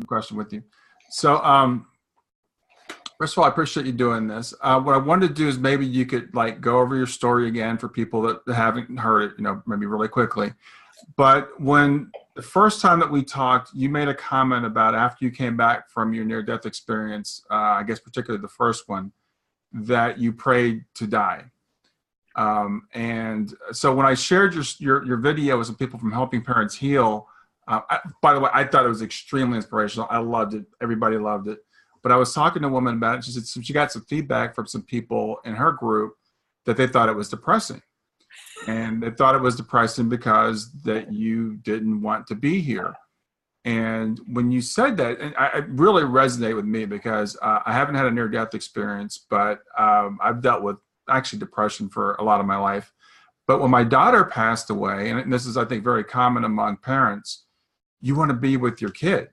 question with you. So, first of all, I appreciate you doing this. What I wanted to do is maybe you could like go over your story again for people that haven't heard it, maybe really quickly. But when the first time that we talked, you made a comment about after you came back from your near-death experience, I guess particularly the first one, that you prayed to die. And so when I shared your video with some people from Helping Parents Heal, by the way, I thought it was extremely inspirational. I loved it. Everybody loved it. But I was talking to a woman about it. She said she got some feedback from some people in her group that they thought it was depressing. And they thought it was depressing because that you didn't want to be here. And when you said that, and it really resonated with me because I haven't had a near-death experience, but I've dealt with actually depression for a lot of my life. But when my daughter passed away, and this is, I think, very common among parents, you want to be with your kid.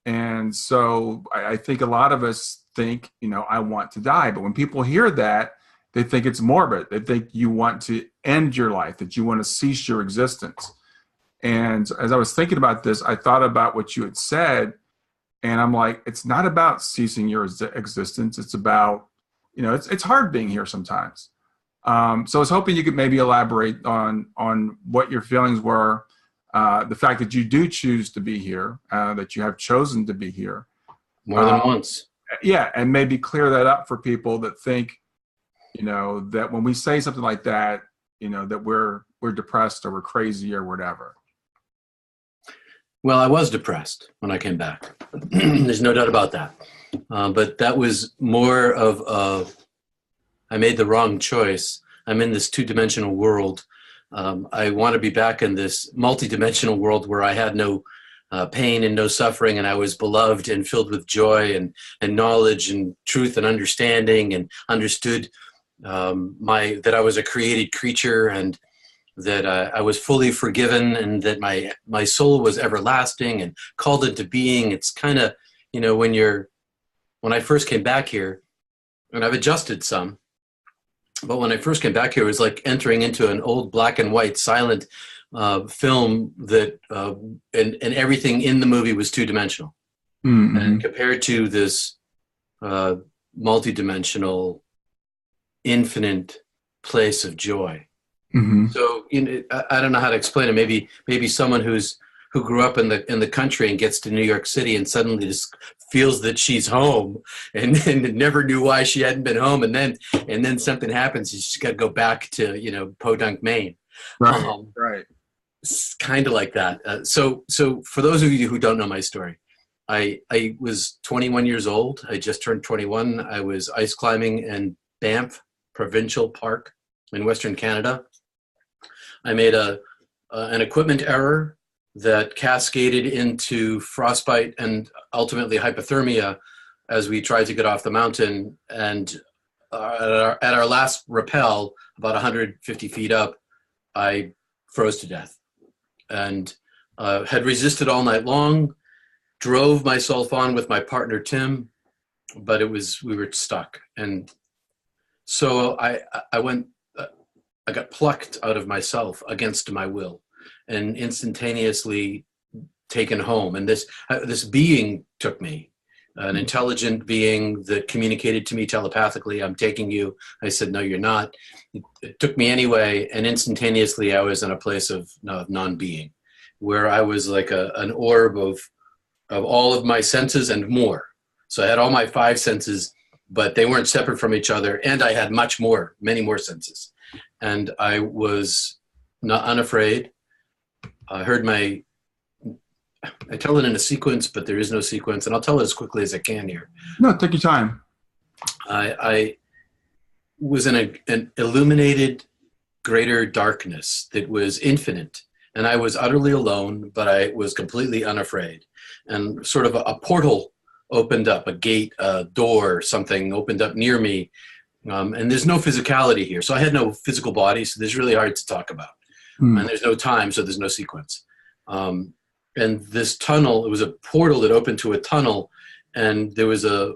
And so I think a lot of us think, I want to die. But when people hear that, they think it's morbid. They think you want to end your life, that you want to cease your existence. And as I was thinking about this, I thought about what you had said, and I'm like, it's not about ceasing your existence. It's about, it's hard being here sometimes. So I was hoping you could maybe elaborate on what your feelings were, the fact that you do choose to be here, that you have chosen to be here. More than once. Yeah, and maybe clear that up for people that think, that when we say something like that, that we're depressed or we're crazy or whatever. Well, I was depressed when I came back. There's no doubt about that. But that was more of I made the wrong choice. I'm in this two-dimensional world. I want to be back in this multi-dimensional world where I had no pain and no suffering, and I was beloved and filled with joy and knowledge and truth and understanding, and understood that I was a created creature, and that I was fully forgiven, and that my soul was everlasting and called into being. It's kind of, when I first came back here, and I've adjusted some, but when I first came back here, it was like entering into an old black and white silent film that, and everything in the movie was two-dimensional. Mm-hmm. And compared to this multi-dimensional, infinite place of joy. Mm-hmm. So I don't know how to explain it. Maybe someone who grew up in the country and gets to New York City and suddenly just feels that she's home and never knew why she hadn't been home, and then something happens and she's got to go back to Podunk, Maine. Right. Right. It's kind of like that. So for those of you who don't know my story, I was 21 years old. I just turned 21. I was ice climbing in Banff Provincial Park in Western Canada. I made an equipment error that cascaded into frostbite and ultimately hypothermia as we tried to get off the mountain. And at our last rappel, about 150 feet up, I froze to death, and had resisted all night long, drove myself on with my partner, Tim, but we were stuck. And so I got plucked out of myself against my will and instantaneously taken home. And this being took me, an intelligent being that communicated to me telepathically, "I'm taking you." I said, "No, you're not." It took me anyway, and instantaneously I was in a place of non-being, where I was like an orb of all of my senses and more. So I had all my 5 senses, but they weren't separate from each other, and I had many more senses. And I was not unafraid. I tell it in a sequence, but there is no sequence, and I'll tell it as quickly as I can here. No, take your time. I was in an illuminated greater darkness that was infinite, and I was utterly alone, but I was completely unafraid. And sort of a portal opened up, a gate, a door, something opened up near me. And there's no physicality here. So I had no physical body, so this is really hard to talk about. And there's no time, so there's no sequence. And this tunnel, it was a portal that opened to a tunnel, and there was a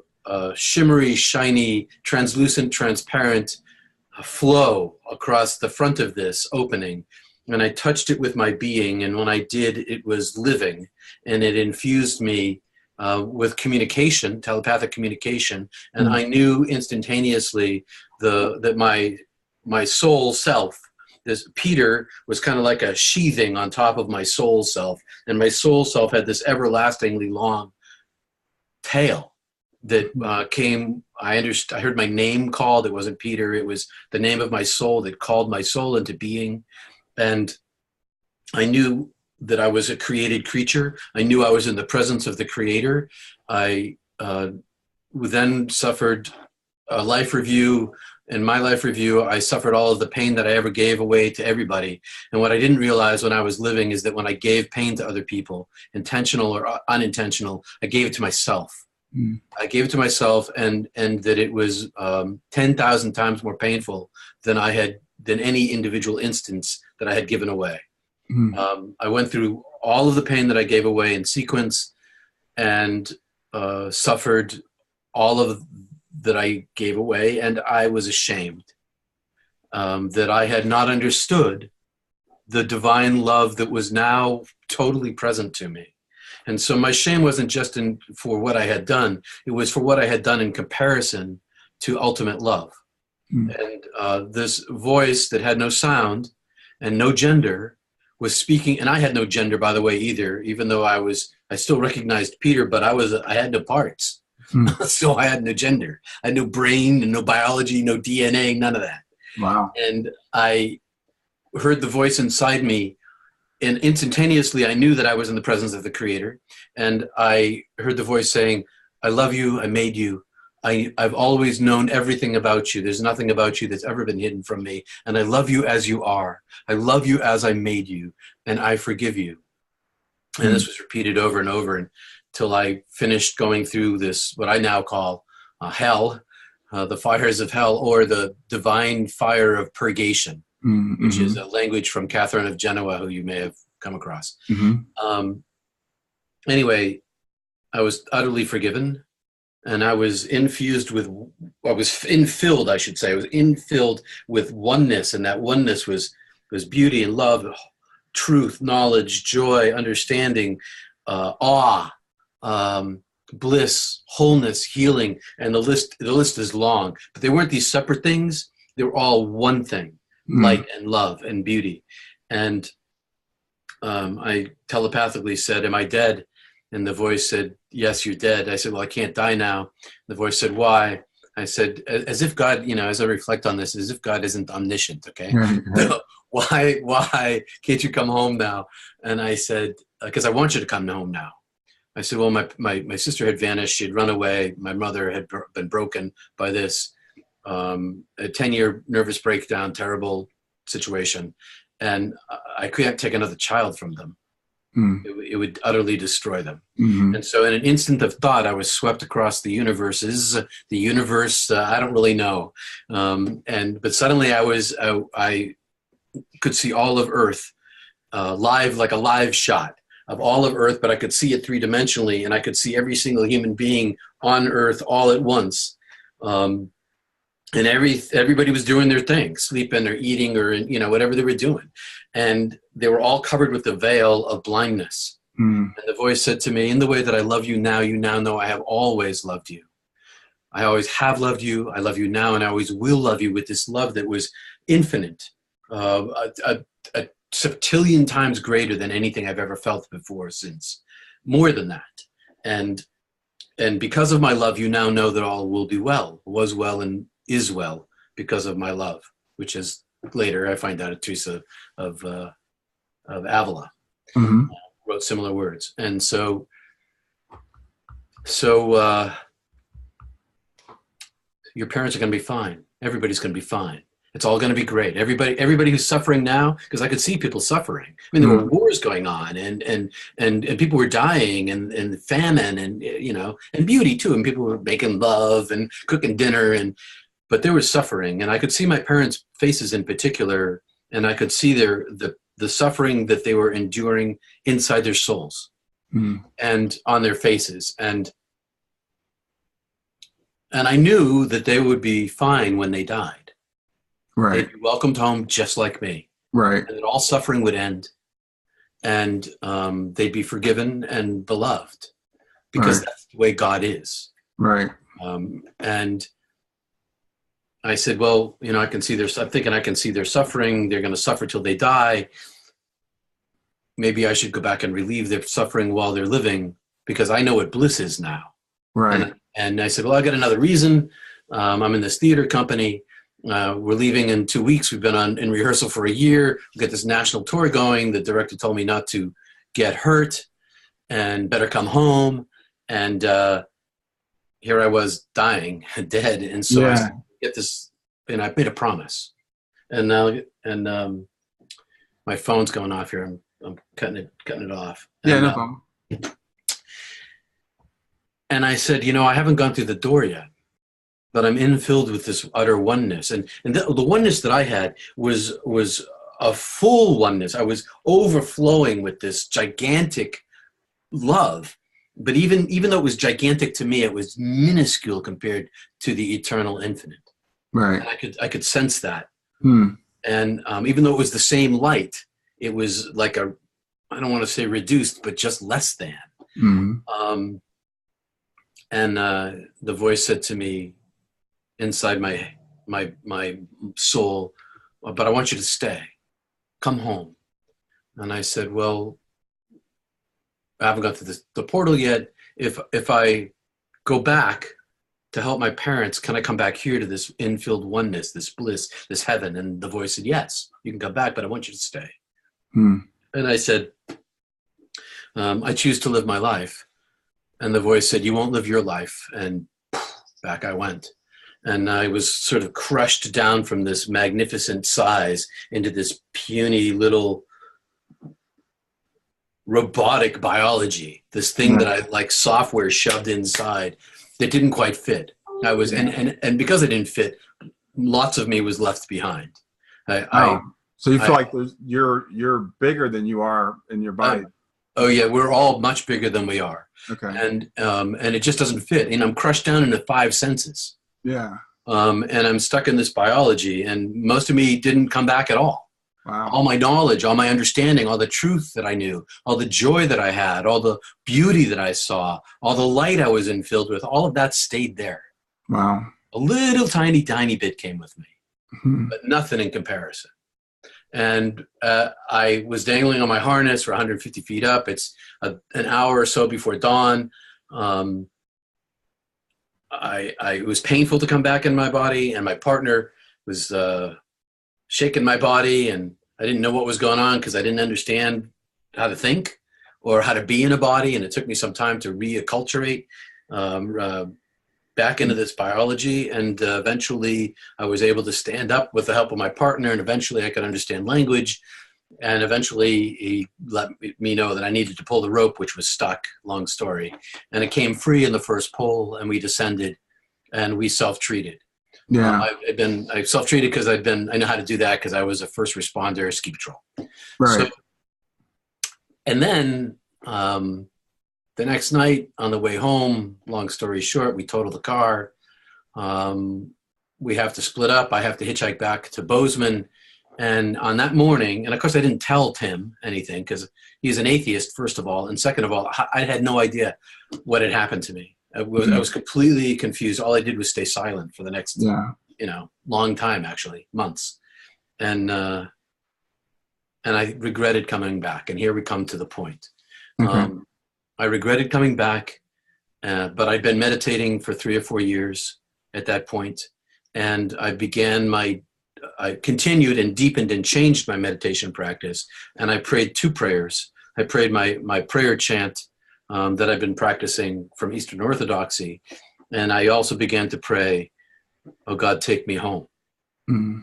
shimmery, shiny, translucent, transparent flow across the front of this opening. And I touched it with my being, and when I did, it was living, and it infused me with communication, telepathic communication, and I knew instantaneously that my soul self, this Peter, was kind of like a sheathing on top of my soul self, and my soul self had this everlastingly long tail that came. I heard my name called. It wasn't Peter. It was the name of my soul that called my soul into being, and I knew that I was a created creature. I knew I was in the presence of the Creator. I then suffered a life review. In my life review, I suffered all of the pain that I ever gave away to everybody. And what I didn't realize when I was living is that when I gave pain to other people, intentional or unintentional, I gave it to myself. I gave it to myself, and that it was 10,000 times more painful than any individual instance that I had given away. I went through all of the pain that I gave away in sequence, and suffered all of that I gave away, and I was ashamed that I had not understood the divine love that was now totally present to me. And so my shame wasn't just for what I had done, it was for what I had done in comparison to ultimate love. And this voice that had no sound and no gender was speaking, and I had no gender, by the way, either, even though I still recognized Peter, but I had no parts. So I had no gender. I had no brain and no biology, no DNA, none of that. Wow. And I heard the voice inside me, and instantaneously I knew that I was in the presence of the Creator. And I heard the voice saying, I love you, I made you. I've always known everything about you. There's nothing about you that's ever been hidden from me. And I love you as you are. I love you as I made you. And I forgive you. And this was repeated over and over until I finished going through this, what I now call hell, the fires of hell, or the divine fire of purgation, which is a language from Catherine of Genoa, who you may have come across. Anyway, I was utterly forgiven. And I was infilled with oneness, and that oneness was beauty and love, truth, knowledge, joy, understanding, awe, bliss, wholeness, healing, and the list is long. But they weren't these separate things; they were all one thing: light and love and beauty. And I telepathically said, "Am I dead?" And the voice said, "Yes, you're dead." I said, "Well, I can't die now." The voice said, "Why?" I said, as if God, as I reflect on this, as if God isn't omniscient, okay? Right. Why can't you come home now? And I said, because I want you to come home now. I said, well, my sister had vanished. She had run away. My mother had been broken by this. A 10-year nervous breakdown, terrible situation. And I couldn't take another child from them. It would utterly destroy them. And so in an instant of thought, I was swept across the universe, I don't really know. But suddenly I could see all of Earth live, like a live shot of all of Earth, but I could see it three-dimensionally, and I could see every single human being on Earth all at once. And everybody was doing their thing, sleeping or eating or, whatever they were doing. And they were all covered with the veil of blindness. And the voice said to me, in the way that I love you now know I have always loved you. I always have loved you. I love you now, and I always will love you with this love that was infinite, a septillion times greater than anything I've ever felt before or since, more than that. And because of my love, you now know that all will be well, was well, and is well because of my love, which is later I find out Teresa of Avila wrote similar words. And so your parents are going to be fine. Everybody's going to be fine. It's all going to be great. Everybody who's suffering now, because I could see people suffering. I mean, there were wars going on, and people were dying, and famine, and and beauty too, and people were making love and cooking dinner, but there was suffering, and I could see my parents' faces in particular, and I could see the suffering that they were enduring inside their souls and on their faces, and I knew that they would be fine when they died. Right. They'd be welcomed home just like me. Right. And that all suffering would end, and they'd be forgiven and beloved. because Right. that's the way God is. Right. And I said, well, you know, I'm thinking I can see their suffering. They're going to suffer till they die. Maybe I should go back and relieve their suffering while they're living, because I know what bliss is now. Right. And I said, well, I got another reason. I'm in this theater company. We're leaving in 2 weeks. We've been in rehearsal for a year. We got this national tour going. The director told me not to get hurt and better come home. And here I was dying, dead. And so I said, get this, and I made a promise. And now, my phone's going off here. I'm cutting it off. Yeah, And, no problem. and I said, you know, I haven't gone through the door yet, but I'm infilled with this utter oneness. And the oneness that I had was a full oneness. I was overflowing with this gigantic love. But even though it was gigantic to me, it was minuscule compared to the eternal infinite. Right. And I could sense that. Hmm. And even though it was the same light, it was like I don't want to say reduced, but just less than. Mm-hmm. And the voice said to me inside my soul, but I want you to stay. Come home. And I said, well, I haven't got to the portal yet. If I go back to help my parents, can I come back here to this infilled oneness, this bliss, this heaven? And the voice said, yes, you can come back, but I want you to stay. Hmm. And I said, I choose to live my life. And the voice said, you won't live your life. And back I went. And I was sort of crushed down from this magnificent size into this puny little robotic biology, this thing that I like software shoved inside that didn't quite fit. I was, and because it didn't fit, lots of me was left behind. So you feel like you're bigger than you are in your body. Oh yeah, we're all much bigger than we are. Okay. And it just doesn't fit. And I'm crushed down into 5 senses. Yeah. And I'm stuck in this biology, and most of me didn't come back at all. Wow. All my knowledge, all my understanding, all the truth that I knew, all the joy that I had, all the beauty that I saw, all the light I was infilled with, all of that stayed there. Wow. A little tiny bit came with me, Mm-hmm. but nothing in comparison. And I was dangling on my harness for 150 feet up. It's an hour or so before dawn. It was painful to come back in my body, and my partner was shaking my body, and I didn't know what was going on because I didn't understand how to think or how to be in a body, and it took me some time to reacculturate back into this biology, and eventually I was able to stand up with the help of my partner, and eventually I could understand language, and eventually he let me know that I needed to pull the rope, which was stuck, long story, and it came free in the first pull, and we descended, and we self-treated. Yeah. I self-treated because I know how to do that because I was a first responder ski patrol. Right. So, and then the next night on the way home, long story short, we totaled the car. We have to split up. I have to hitchhike back to Bozeman. And on that morning, and of course I didn't tell Tim anything because he's an atheist, first of all. And second of all, I had no idea what had happened to me. I was completely confused. All I did was stay silent for the next, long time, actually, months. And I regretted coming back. And here we come to the point. Okay. I regretted coming back, but I'd been meditating for 3 or 4 years at that point. And I continued and deepened and changed my meditation practice. And I prayed 2 prayers. I prayed my prayer chant that I've been practicing from Eastern Orthodoxy. And I also began to pray, oh God, take me home. Mm-hmm.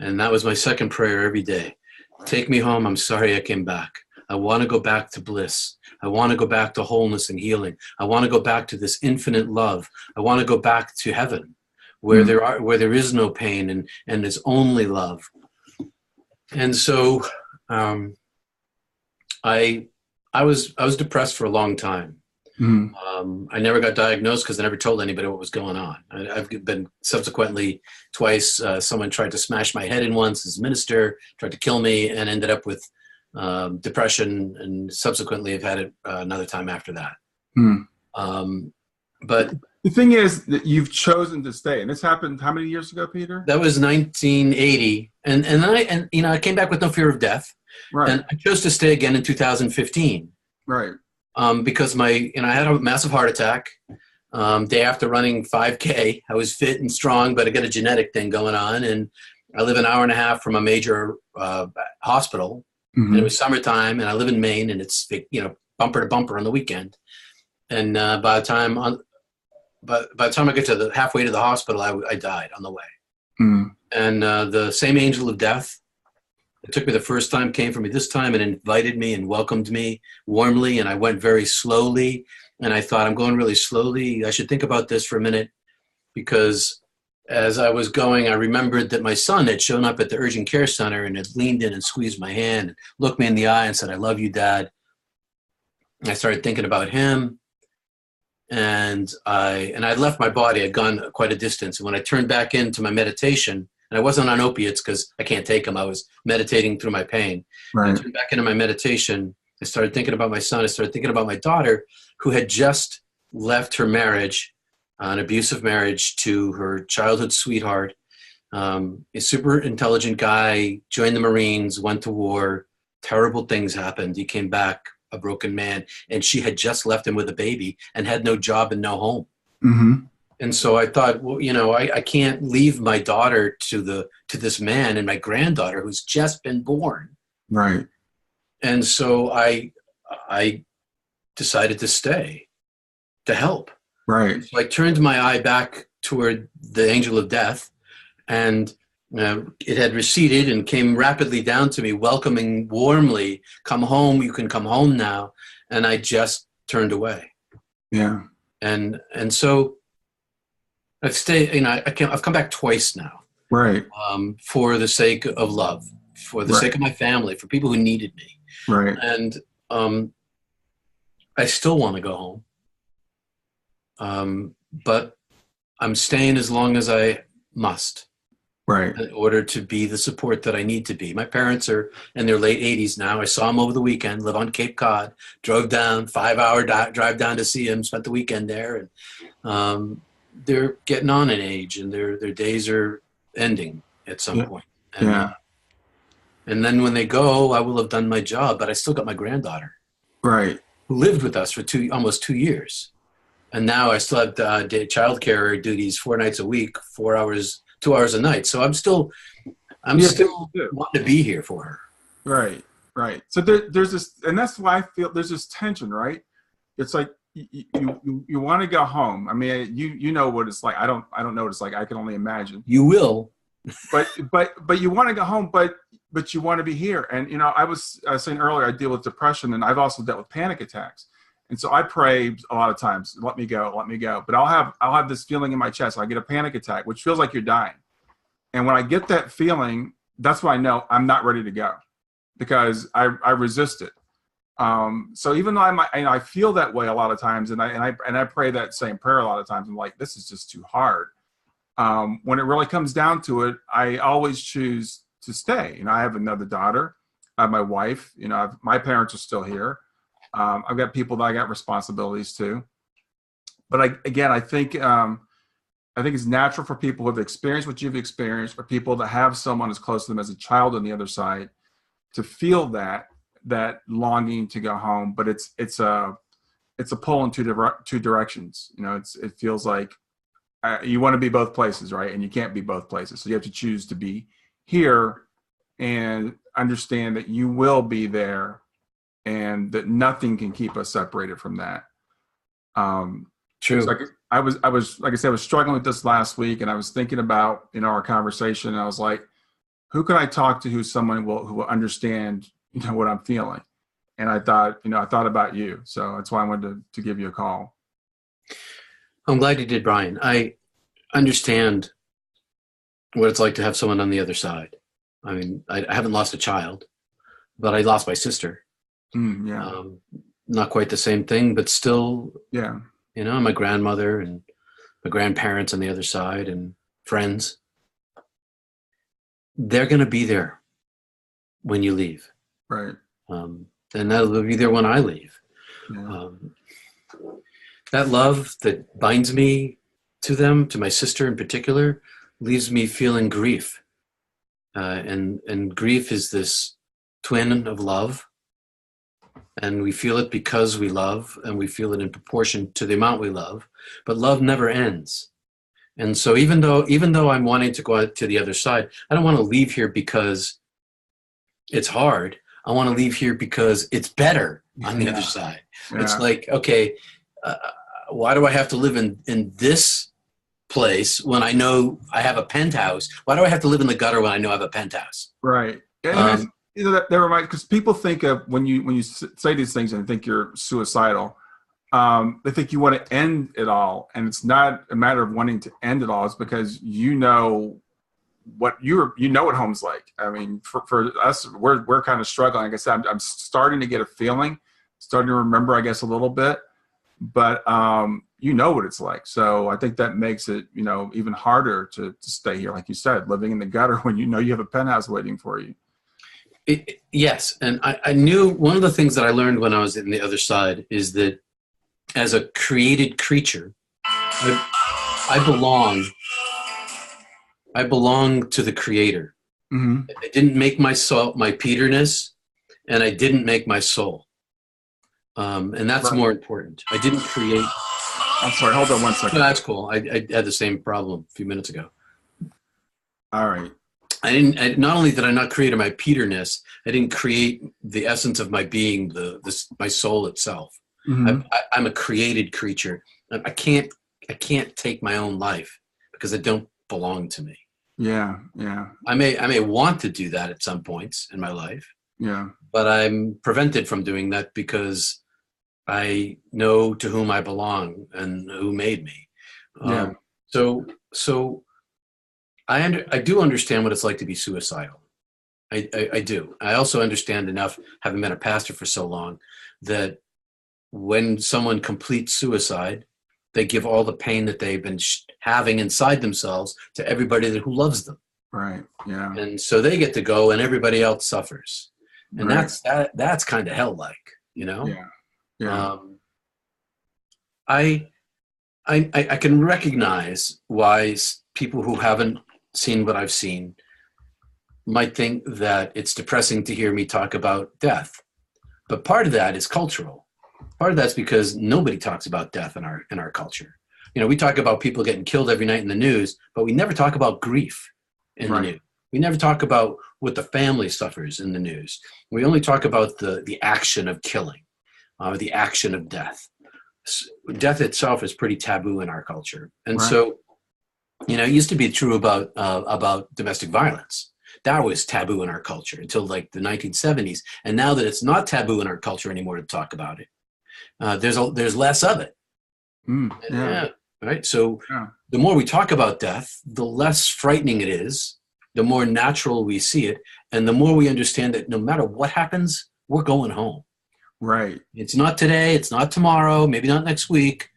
And that was my second prayer every day. Take me home. I'm sorry I came back. I want to go back to bliss. I want to go back to wholeness and healing. I want to go back to this infinite love. I want to go back to heaven where there is no pain and there's only love. And so I was depressed for a long time. Mm-hmm. I never got diagnosed because I never told anybody what was going on. I've been subsequently twice. Someone tried to smash my head in once as a minister, tried to kill me, and ended up with depression. And subsequently, I've had it another time after that. Mm-hmm. But The thing is that you've chosen to stay, and this happened how many years ago, Peter? that was 1980, and I came back with no fear of death, Right, and I chose to stay again in 2015 right. because I had a massive heart attack day after running 5K. I was fit and strong, but I got a genetic thing going on, and I live an hour and a half from a major hospital, and it Hmm. was summertime, and I live in Maine, and it's bumper to bumper on the weekend, and by the time I get to the halfway to the hospital, I died on the way. Mm. And the same angel of death that took me the first time came for me this time and invited me and welcomed me warmly. And I went very slowly. And I thought, I'm going really slowly. I should think about this for a minute, because as I was going, I remembered that my son had shown up at the urgent care center and had leaned in and squeezed my hand and looked me in the eye and said, "I love you, Dad." And I started thinking about him. And I'd left my body. I'd gone quite a distance. And when I turned back into my meditation, and I wasn't on opiates because I can't take them, I was meditating through my pain. And I Right. turned back into my meditation. I started thinking about my son. I started thinking about my daughter, who had just left her marriage, an abusive marriage, to her childhood sweetheart, a super intelligent guy, joined the Marines, went to war. Terrible things happened. He came back a broken man, and she had just left him with a baby and had no job and no home. Hmm. And so I thought, well, I can't leave my daughter to this man and my granddaughter who's just been born. Right. And so I decided to stay to help. Right. So I turned my eye back toward the angel of death, and it had receded and came rapidly down to me, welcoming warmly, "Come home, you can come home now." And I just turned away. Yeah. And so I've stayed, I've come back twice now, Right. for the sake of love, for the Right. sake of my family, for people who needed me. Right. And I still want to go home. But I'm staying as long as I must, Right. in order to be the support that I need to be. My parents are in their late 80s now. I saw them over the weekend, live on Cape Cod, drove down, 5-hour drive down to see them, spent the weekend there. And they're getting on in age, and their days are ending at some Yeah. point. Yeah. And then when they go, I will have done my job, but I still got my granddaughter Right. who lived with us for almost 2 years. And now I still have child care duties 4 nights a week, 4 hours, 2 hours a night. So I'm still wanting to be here for her. Right. Right. So there's this, and that's why I feel there's this tension, right? It's like you want to go home. I mean, you know what it's like. I don't know what it's like. I can only imagine. You will. But you want to go home, but you want to be here. And I was saying earlier, I deal with depression, and I've also dealt with panic attacks. And so I pray a lot of times, let me go, let me go. But I'll have this feeling in my chest. I get a panic attack, which feels like you're dying. And when I get that feeling, that's when I know I'm not ready to go, because I resist it. So even though I feel that way a lot of times, and I pray that same prayer a lot of times, I'm like, this is just too hard. When it really comes down to it, I always choose to stay. I have another daughter. I have my wife. My parents are still here. I've got people that I got responsibilities to. But I think it's natural for people who have experienced what you've experienced, or people that have someone as close to them as a child on the other side, to feel that longing to go home. But it's a pull in two directions. It feels like you want to be both places, right? And you can't be both places. So you have to choose to be here and understand that you will be there, and that nothing can keep us separated from that. True. So I was like I said, I was struggling with this last week, and I was thinking about our conversation, and I was like, who can I talk to who's someone who will understand what I'm feeling? And I thought about you, so that's why I wanted to give you a call. I'm glad you did, Brian. I understand what it's like to have someone on the other side. I mean, I haven't lost a child, but I lost my sister. Yeah. Not quite the same thing, but still, Yeah. My grandmother and my grandparents on the other side, and friends. They're going to be there when you leave. Right. And they'll be there when I leave. Yeah. That love that binds me to them, to my sister in particular, leaves me feeling grief. And grief is this twin of love. And we feel it because we love, and we feel it in proportion to the amount we love. But love never ends. And so even though I'm wanting to go out to the other side, I don't want to leave here because it's hard. I want to leave here because it's better on the other side. Yeah. It's like, okay, why do I have to live in this place when I know I have a penthouse? Why do I have to live in the gutter when I know I have a penthouse? Right. You know, that reminds, because people think of when you say these things and think you're suicidal, they think you want to end it all, and it's not a matter of wanting to end it all. It's because you know what what home's like. I mean, for us, we're kind of struggling. Like I said, I'm starting to get a feeling, starting to remember, I guess, a little bit, but you know what it's like. So I think that makes it, you know, even harder to stay here, like you said, living in the gutter when you know you have a penthouse waiting for you. Yes, and I knew one of the things that I learned when I was in the other side is that as a created creature, I belong to the Creator. Mm-hmm. I didn't make my soul, my Peterness, and I didn't make my soul, and that's more important. I didn't create. I'm sorry. Hold on one second. No, that's cool. I had the same problem a few minutes ago. All right. Not only did I not create my Peterness, I didn't create the essence of my being, my soul itself. Mm-hmm. I'm a created creature. I can't take my own life because it don't belong to me. Yeah. I may want to do that at some points in my life. Yeah. But I'm prevented from doing that because I know to whom I belong and who made me. Yeah. So I do understand what it's like to be suicidal. I do. I also understand enough, having been a pastor for so long, that when someone completes suicide, they give all the pain that they've been having inside themselves to everybody who loves them. Right. Yeah. And so they get to go, and everybody else suffers. And right. that's kind of hell-like, you know. Yeah. Yeah. I can recognize why people who haven't seen what I've seen might think that it's depressing to hear me talk about death. But part of that is cultural. Part of that's because nobody talks about death in our culture. You know, we talk about people getting killed every night in the news, but we never talk about grief in the news. We never talk about what the family suffers in the news. We only talk about the action of killing, the action of death. Death itself is pretty taboo in our culture. And so, you know, it used to be true about domestic violence. That was taboo in our culture until like the 1970s. And now that it's not taboo in our culture anymore to talk about it, there's less of it. Right. So the more we talk about death, the less frightening it is, the more natural we see it, and the more we understand that no matter what happens, we're going home. Right. It's not today, it's not tomorrow, maybe not next week,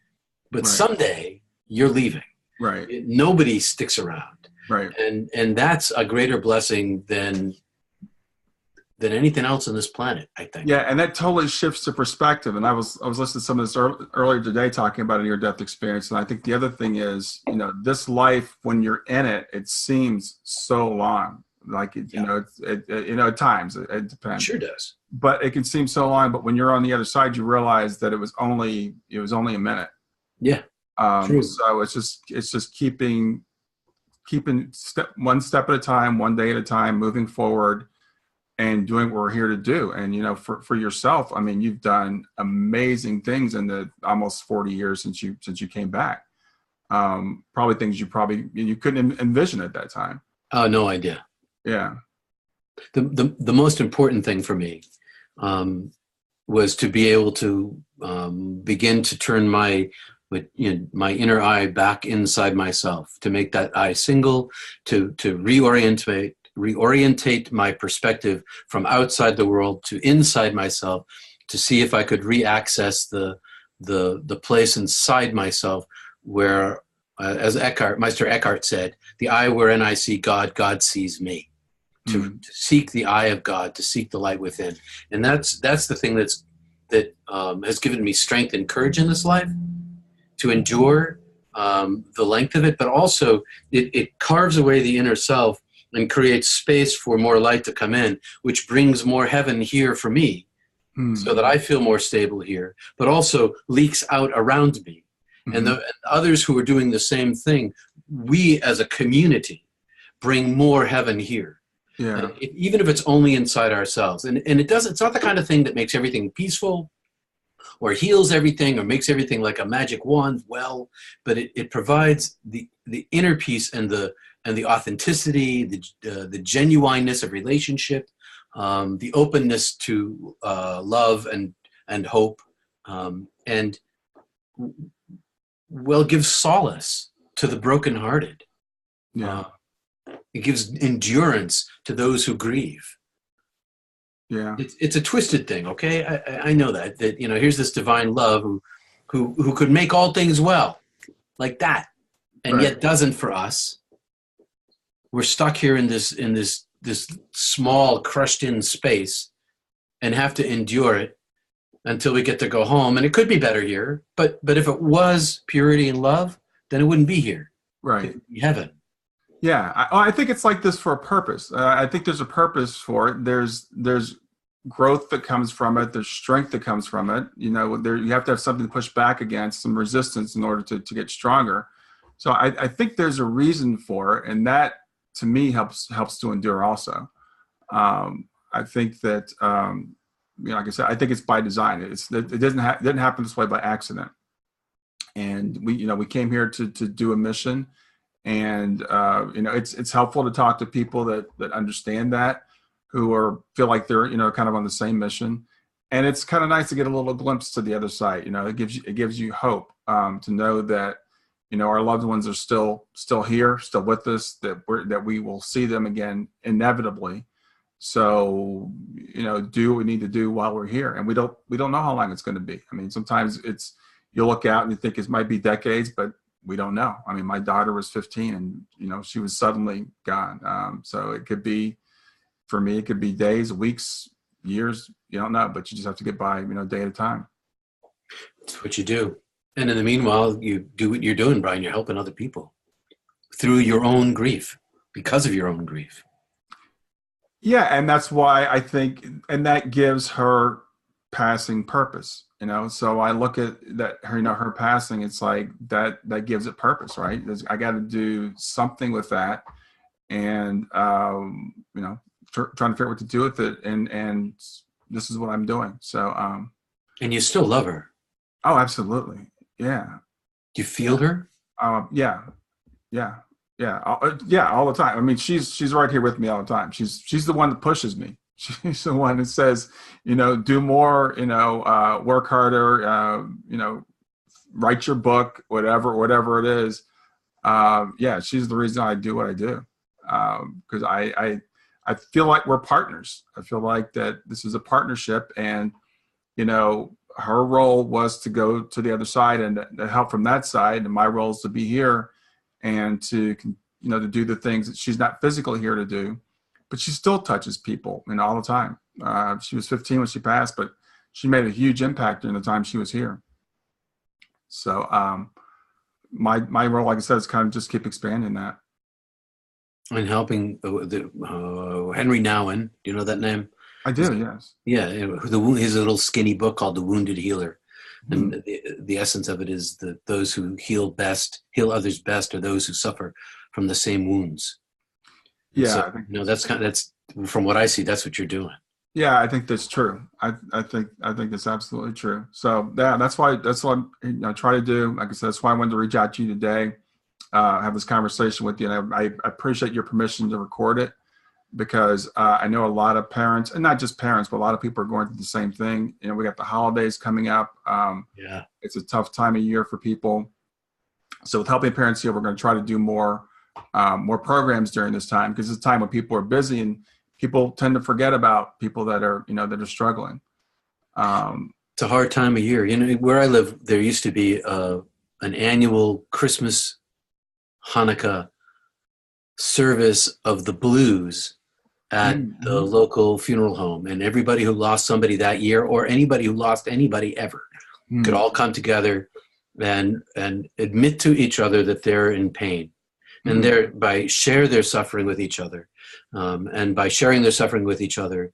but someday you're leaving. Right. Nobody sticks around. Right. And that's a greater blessing than anything else on this planet, I think. Yeah, and that totally shifts the perspective. And I was listening to some of this earlier today talking about a near-death experience. And I think the other thing is, you know, this life, when you're in it, it seems so long. Like, you know, at times it depends. It sure does. But it can seem so long. But when you're on the other side, you realize that it was only a minute. Yeah. True. So it's just keeping one step at a time, one day at a time, moving forward, and doing what we're here to do. And, you know, for yourself, I mean, you've done amazing things in the almost 40 years since you came back. Probably things you couldn't envision at that time. Oh, no idea. Yeah. The most important thing for me was to be able to begin to turn my inner eye back inside myself, to make that eye single, to reorientate my perspective from outside the world to inside myself, to see if I could re-access the place inside myself where, as Meister Eckhart said, the eye wherein I see God, God sees me. To seek the eye of God, to seek the light within, and that's the thing that has given me strength and courage in this life. to endure the length of it, but also it carves away the inner self and creates space for more light to come in, which brings more heaven here for me, so that I feel more stable here, but also leaks out around me. And the and others who are doing the same thing, we as a community bring more heaven here. Yeah. Even if it's only inside ourselves. And it's not the kind of thing that makes everything peaceful or heals everything or makes everything like a magic wand, but it provides the inner peace and the authenticity, the genuineness of relationship, the openness to love and hope, and gives solace to the brokenhearted. Yeah. It gives endurance to those who grieve. Yeah. It's a twisted thing, okay? I know that here's this divine love who could make all things well, like that, and yet doesn't for us. We're stuck here in this small, crushed-in space, and have to endure it until we get to go home. And it could be better here, but if it was purity and love, then it wouldn't be here. Right. It would be heaven. Yeah, I think it's like this for a purpose. I think there's a purpose for it. There's growth that comes from it. There's strength that comes from it. You have to have something to push back against, some resistance in order to get stronger. So I think there's a reason for it, and that to me helps to endure also. I think that like I said, I think it's by design. It didn't happen this way by accident. And we came here to do a mission. And it's helpful to talk to people that understand that, who feel like they're kind of on the same mission. And it's kind of nice to get a little glimpse to the other side. It gives you hope to know that our loved ones are still here, still with us, that we will see them again inevitably. So do what we need to do while we're here, and we don't know how long it's going to be. I mean, sometimes you look out and you think it might be decades, but we don't know. I mean, my daughter was 15 and, she was suddenly gone. So it could be, for me, it could be days, weeks, years, you don't know, but you just have to get by, day at a time. That's what you do. And in the meanwhile, you do what you're doing, Brian. You're helping other people through your own grief, because of your own grief. Yeah. And that's why I think, and that gives her passing purpose. So I look at that, her passing, it's like that gives it purpose, right? I got to do something with that, and trying to figure out what to do with it, and this is what I'm doing. So and you still love her? Oh, absolutely. Yeah. Do you feel her? Yeah, all the time. I mean, she's right here with me all the time. She's the one that pushes me. She's the one that says, do more, work harder, write your book, whatever it is. She's the reason I do what I do. Because I feel like we're partners. I feel like that this is a partnership, and, her role was to go to the other side and to help from that side. And my role is to be here and to do the things that she's not physically here to do. But she still touches people, all the time. She was 15 when she passed, but she made a huge impact during the time she was here. So my role, like I said, is kind of just keep expanding that. And helping Henry Nouwen, do you know that name? I do, yes. Yeah, his little skinny book called The Wounded Healer. And the essence of it is that those who heal others best are those who suffer from the same wounds. Yeah, so, that's from what I see, that's what you're doing. Yeah, I think that's true. I think that's absolutely true. So yeah, that's what I try to do. Like I said, that's why I wanted to reach out to you today, have this conversation with you. And I appreciate your permission to record it, because I know a lot of parents, and not just parents, but a lot of people are going through the same thing. We got the holidays coming up. It's a tough time of year for people. So with Helping Parents Heal, we're going to try to do more programs during this time, because it's a time when people are busy and people tend to forget about people that are struggling. It's a hard time of year. Where I live, there used to be an annual Christmas, Hanukkah service of the blues at the local funeral home, and everybody who lost somebody that year, or anybody who lost anybody ever, could all come together and admit to each other that they're in pain, and thereby share their suffering with each other, and by sharing their suffering with each other,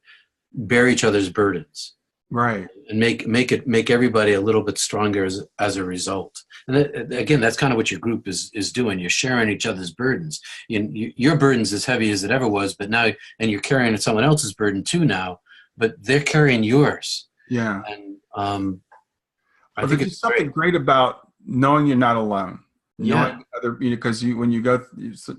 bear each other's burdens, Right. and make everybody a little bit stronger as a result. And again, that's kind of what your group is doing. You're sharing each other's burdens. Your burden's as heavy as it ever was, but now, and you're carrying someone else's burden too now, but they're carrying yours. Yeah. And I think there's something great about knowing you're not alone. Yeah. Because when you go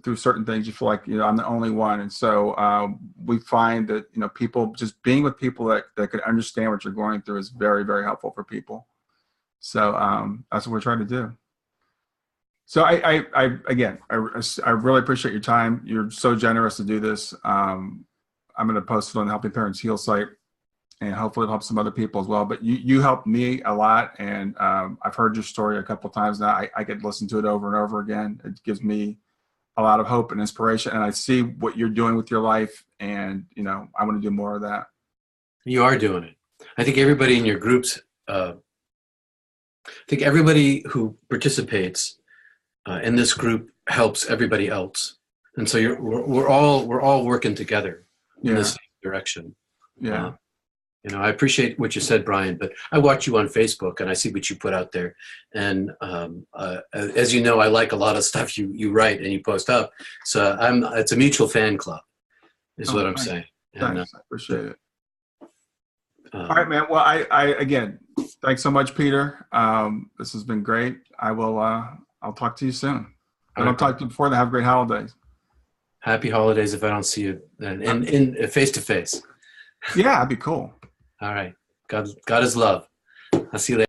through certain things, you feel like, I'm the only one. And so we find that, people, just being with people that can understand what you're going through is very, very helpful for people. So that's what we're trying to do. So I really appreciate your time. You're so generous to do this. I'm going to post it on the Helping Parents Heal site, and hopefully it'll help some other people as well. But you helped me a lot, and I've heard your story a couple of times now. I could listen to it over and over again. It gives me a lot of hope and inspiration, and I see what you're doing with your life, and I want to do more of that. You are doing it. I think everybody in your groups, I think everybody who participates in this group helps everybody else, and so we're all working together in this direction. Yeah. I appreciate what you said, Brian, but I watch you on Facebook and I see what you put out there. And as you know, I like a lot of stuff you write and you post up. So it's a mutual fan club is what I'm saying. Thanks. I appreciate it. All right, man. Well, I again, thanks so much, Peter. This has been great. I'll talk to you soon. And I'll talk to you before then. Have great holidays. Happy holidays if I don't see you in face to face. Yeah, that'd be cool. All right. God is love. I'll see you later.